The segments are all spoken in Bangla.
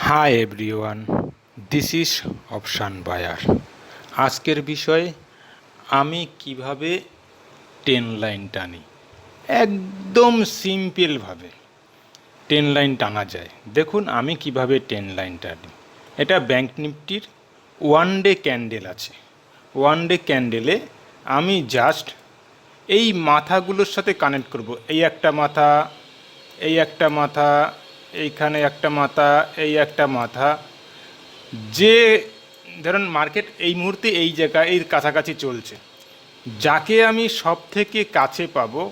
High everyone, this is Option Buyer. আজকের বিষয় আমি কিভাবে টেন লাইন টানি। একদম সিম্পলভাবে টেন লাইন টানা যায়। দেখুন আমি কিভাবে টেন লাইন টানি। এটা ব্যাংক নিফটির ওয়ান ডে ক্যান্ডেল আছে। ওয়ান ডে ক্যান্ডেলে আমি জাস্ট এই মাথাগুলোর সাথে কানেক্ট করব। এই একটা মাথা, এই একটা মাথা, এইখানে একটা মাথা, এই একটা মাথা। যে ধরুন মার্কেট এই মুহূর্তে এই জায়গায় এই কাছাকাছি চলছে, যাকে আমি সব থেকে কাছে পাবো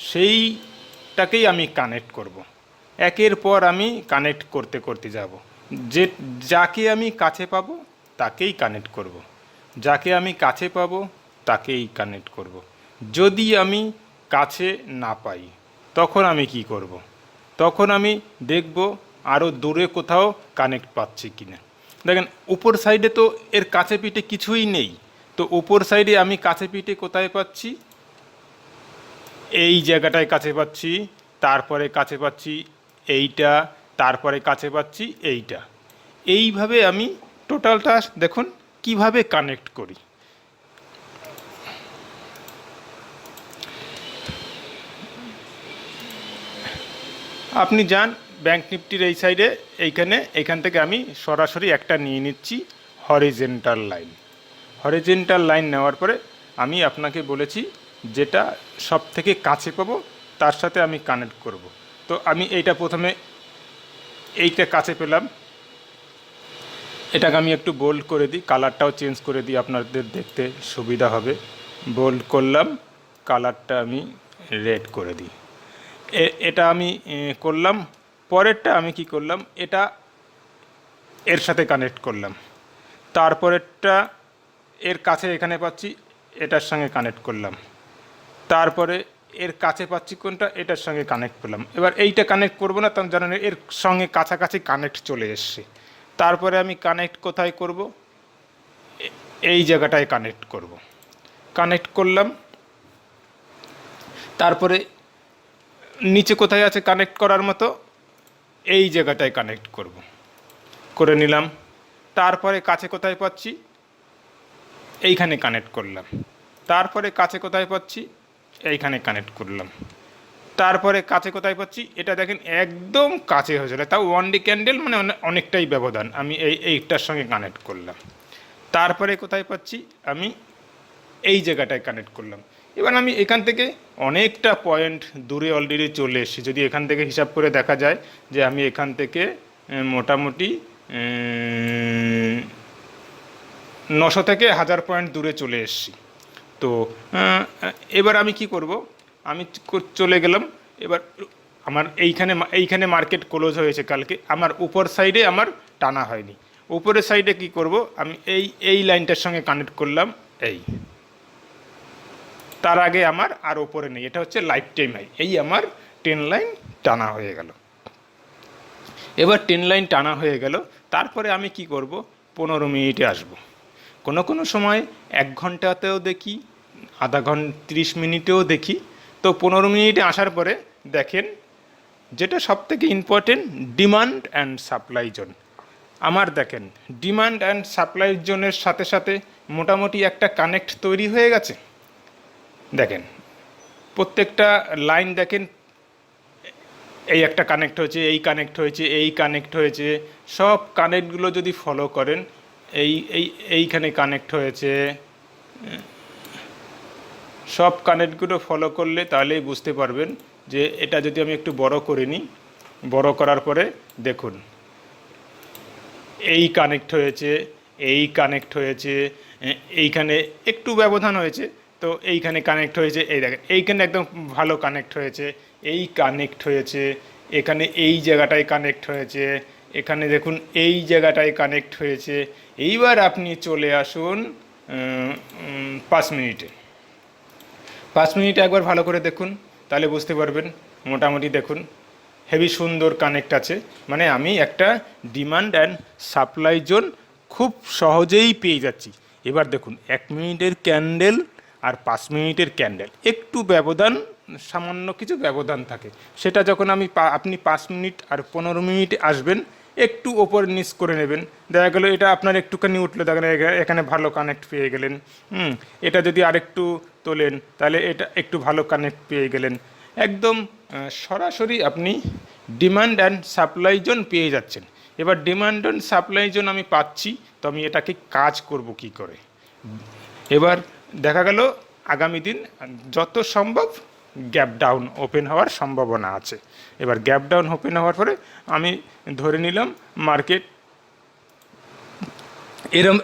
সেইটাকেই আমি কানেক্ট করব। একের পর আমি কানেক্ট করতে করতে যাব। যে যাকে আমি কাছে পাবো তাকেই কানেক্ট করব। যাকে আমি কাছে পাবো তাকেই কানেক্ট করব। যদি আমি কাছে না পাই তখন আমি কি করব? তখন আমি দেখব আরও দূরে কোথাও কানেক্ট পাচ্ছি কিনা। দেখেন উপর সাইডে তো এর কাছে পিঠে কিছুই নেই, তো উপর সাইডে আমি কাছে পিঠে কোথায় পাচ্ছি? এই জায়গাটায় কাছে পাচ্ছি, তারপরে কাছে পাচ্ছি এইটা, তারপরে কাছে পাচ্ছি এইটা। এইভাবে আমি টোটালটা দেখুন কিভাবে কানেক্ট করি। আপনি যান ব্যাংক নিফটির এই সাইডে, এইখান থেকে আমি সরাসরি একটা নিয়ে নিচ্ছি হরিজেন্টাল লাইন। হরিজেন্টাল লাইন নেওয়ার পরে আমি আপনাকে বলেছি যেটা সব থেকে কাছে পাবো তার সাথে আমি কানেক্ট করব। তো আমি এইটা প্রথমে এইটা কাছে পেলাম, এটাকে আমি একটু বোল্ড করে দিই, কালারটাও চেঞ্জ করে দিই, আপনাদের দেখতে সুবিধা হবে। বোল্ড করলাম, কালারটা আমি রেড করে দিই। এটা আমি করলাম। পরেরটা আমি কি করলাম, এটা এর সাথে কানেক্ট করলাম। তারপরেরটা এর কাছে এখানে পাচ্ছি, এটার সঙ্গে কানেক্ট করলাম। তারপরে এর কাছে পাচ্ছি কোনটা, এটার সঙ্গে কানেক্ট করলাম। এবার এইটা কানেক্ট করব না, তার জানেন এর সঙ্গে কাছাকাছি কানেক্ট চলে এসছে। তারপরে আমি কানেক্ট কোথায় করব? এই জায়গাটায় কানেক্ট করব। কানেক্ট করলাম। তারপরে নিচে কোথায় আছে কানেক্ট করার মতো, এই জায়গাটায় কানেক্ট করব, করে নিলাম। তারপরে কাছে কোথায় পাচ্ছি, এইখানে কানেক্ট করলাম। তারপরে কাছে কোথায় পাচ্ছি, এইখানে কানেক্ট করলাম। তারপরে কাছে কোথায় পাচ্ছি, এটা দেখেন একদম কাছে হয়েছিল, তাও ওয়ান ডে ক্যান্ডেল মানে অনেকটাই ব্যবধান। আমি এইটার সঙ্গে কানেক্ট করলাম। তারপরে কোথায় পাচ্ছি, আমি এই জায়গাটায় কানেক্ট করলাম। এবার আমি এখান থেকে অনেকটা পয়েন্ট দূরে অলরেডি চলে এসেছি। যদি এখান থেকে হিসাব করে দেখা যায় যে আমি এখান থেকে মোটামুটি 900 থেকে 1000 পয়েন্ট দূরে চলে এসেছি। তো এবার আমি কি করব, আমি চলে গেলাম। এবার আমার এইখানে মার্কেট ক্লোজ হয়েছে কালকে, আমার উপর সাইডে আমার টানা হয়নি। উপরের সাইডে কি করব, আমি এই লাইনটার সঙ্গে কানেক্ট করলাম। তার আগে আমার আর ওপরে নেই, এটা হচ্ছে লাইফ টাইম হাই। এই আমার 10 লাইন টানা হয়ে গেল। এবার 10 লাইন টানা হয়ে গেল, তারপরে আমি কি করব, 15 মিনিটে আসব। কোনো সময় 1 ঘন্টাতেও দেখি, আধা ঘন্টা 30 মিনিটেও দেখি। তো 15 মিনিটে আসার পরে দেখেন যেটা সবথেকে important, demand and supply zone. আমার দেখেন ডিমান্ড অ্যান্ড সাপ্লাই জোনের সাথে সাথে মোটামুটি একটা কানেক্ট তৈরি হয়ে গেছে। দেখেন প্রত্যেকটা লাইন দেখেন, এই একটা কানেক্ট হয়েছে, এই কানেক্ট হয়েছে, এই কানেক্ট হয়েছে। সব কানেক্টগুলো যদি ফলো করেন, এইখানে কানেক্ট হয়েছে, সব কানেক্টগুলো ফলো করলে তাহলেই বুঝতে পারবেন যে এটা যদি আমি একটু বড় করে নিই, বড় করার পরে দেখুন এই কানেক্ট হয়েছে, এই কানেক্ট হয়েছে, এইখানে একটু ব্যবধান হয়েছে, তো এইখানে কানেক্ট হয়েছে। এই দেখেন এইখানে একদম ভালো কানেক্ট হয়েছে, এই কানেক্ট হয়েছে, এখানে এই জায়গাটায় কানেক্ট হয়েছে, এখানে দেখুন এই জায়গাটায় কানেক্ট হয়েছে। এইবার আপনি চলে আসুন 5 মিনিটে। 5 মিনিটে একবার ভালো করে দেখুন, তাহলে বুঝতে পারবেন। মোটামুটি দেখুন হেভি সুন্দর কানেক্ট আছে, মানে আমি একটা ডিমান্ড অ্যান্ড সাপ্লাই জোন খুব সহজেই পেয়ে যাচ্ছি। এবার দেখুন 1 মিনিটের ক্যান্ডেল আর 5 মিনিটের ক্যান্ডেল একটু ব্যবধান, সামান্য কিছু ব্যবধান থাকে। সেটা যখন আপনি 5 মিনিট আর 15 মিনিটে আসবেন, একটু ওপর নিচ করে নেবেন। দেখা গেলো এটা আপনার একটুখানি উঠলো, দেখেন এখানে ভালো কানেক্ট পেয়ে গেলেন। এটা যদি আরেকটু তোলেন তাহলে এটা একটু ভালো কানেক্ট পেয়ে গেলেন। একদম সরাসরি আপনি ডিমান্ড অ্যান্ড সাপ্লাই জোন পেয়ে যাচ্ছেন। এবার ডিমান্ড অ্যান্ড সাপ্লাই জোন আমি পাচ্ছি, তো আমি এটাকে কাজ করব কি করে। এবার দেখা গেল আগামী দিন যত সম্ভব গ্যাপ ডাউন ওপেন হওয়ার সম্ভাবনা আছে। এবার গ্যাপ ডাউন ওপেন হওয়ার পরে আমি ধরে নিলাম মার্কেট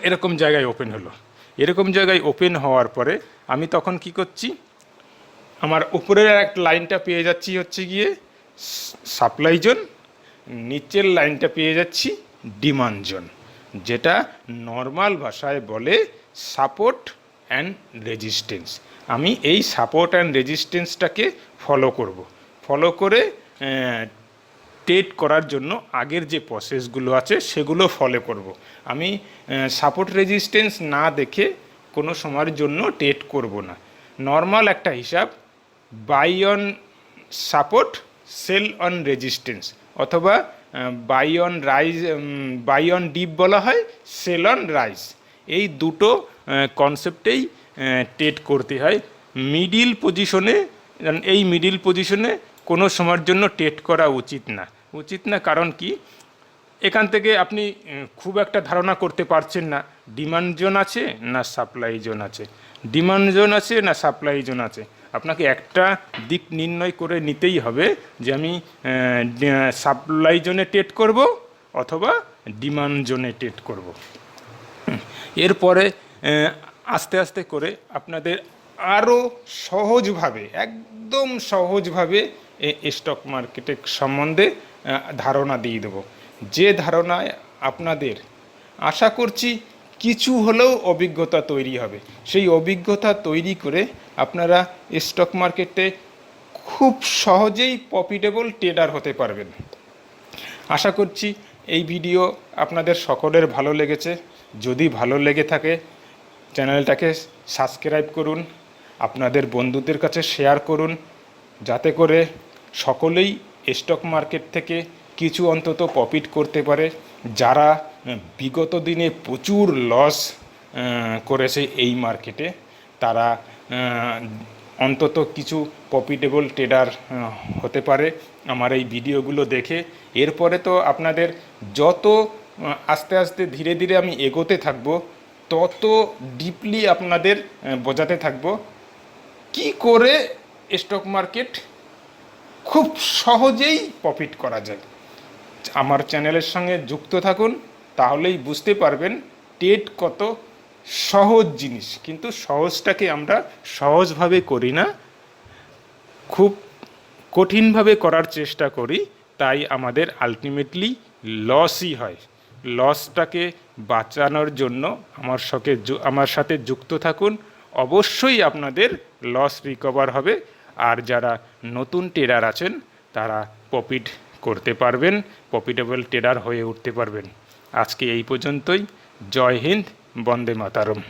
এরকম জায়গায় ওপেন হলো। এরকম জায়গায় ওপেন হওয়ার পরে আমি তখন কি করছি, আমার উপরের একটা লাইনটা পেয়ে যাচ্ছি হচ্ছে গিয়ে সাপ্লাই জোন, নিচের লাইনটা পেয়ে যাচ্ছি ডিমান্ড জোন, যেটা নর্মাল ভাষায় বলে সাপোর্ট অ্যান্ড রেজিস্ট্যান্স। আমি এই সাপোর্ট অ্যান্ড রেজিস্ট্যান্সটাকে ফলো করে ট্রেড করার জন্য আগের যে প্রসেসগুলো আছে সেগুলো ফলো করব। আমি সাপোর্ট রেজিস্ট্যান্স না দেখে কোনো সময়ের জন্য ট্রেড করব না। নর্মাল একটা হিসাব, buy on support sell on resistance, অথবা বাই অন ডিপ বলা হয়, সেল অন রাইজ, এই দুটো কনসেপ্টেই ট্রেড করতে হয়। মিডিল পজিশনে, এই মিডিল পজিশনে কোনো সময়ের জন্য ট্রেড করা উচিত না। কারণ কি, এখান থেকে আপনি খুব একটা ধারণা করতে পারছেন না ডিমান্ড জোন আছে না সাপ্লাই জোন আছে, ডিমান্ড জোন আছে না সাপ্লাই জোন আছে। আপনাকে একটা দিক নির্ণয় করে নিতেই হবে যে আমি সাপ্লাই জোনে ট্রেড করব অথবা ডিমান্ড জোনে ট্রেড করব। এরপরে আস্তে আস্তে করে আপনাদের আরও সহজভাবে, একদম সহজভাবে স্টক মার্কেটের সম্বন্ধে ধারণা দিয়ে দেবো, যে ধারণায় আপনাদের আশা করছি কিছু হলেও অভিজ্ঞতা তৈরি হবে। সেই অভিজ্ঞতা তৈরি করে আপনারা স্টক মার্কেটে খুব সহজেই প্রফিটেবল ট্রেডার হতে পারবেন। আশা করছি এই ভিডিও আপনাদের সকলের ভালো লেগেছে। যদি ভালো লেগে থাকে চ্যানেলটাকে সাবস্ক্রাইব করুন, আপনাদের বন্ধুদের কাছে শেয়ার করুন, যাতে করে সকলেই স্টক মার্কেট থেকে কিছু অন্তত প্রফিট করতে পারে। যারা বিগত দিনে প্রচুর লস করেছে এই মার্কেটে, তারা অন্তত কিছু প্রফিটেবল ট্রেডার হতে পারে আমার এই ভিডিওগুলো দেখে। এরপরে তো আপনাদের যত আস্তে আস্তে ধীরে ধীরে আমি এগোতে থাকব, তত ডিপলি আপনাদের বোঝাতে থাকব কি করে স্টক মার্কেট খুব সহজেই প্রফিট করা যায়। আমার চ্যানেলের সঙ্গে যুক্ত থাকুন, তাহলেই বুঝতে পারবেন ট্রেড কত সহজ জিনিস। কিন্তু সহজটাকে আমরা সহজভাবে করি না, খুব কঠিনভাবে করার চেষ্টা করি, তাই আমাদের আলটিমেটলি লসই হয়। লসটাকে বাঁচানোর জন্য আমার সাথে যুক্ত থাকুন, অবশ্যই আপনাদের লস রিকভার হবে। আর যারা নতুন ট্রেডার আছেন তারা প্রফিট করতে পারবেন, প্রফিটেবল ট্রেডার হয়ে উঠতে পারবেন। আজকে এই পর্যন্তই। জয় হিন্দ, বন্দে মাতরম।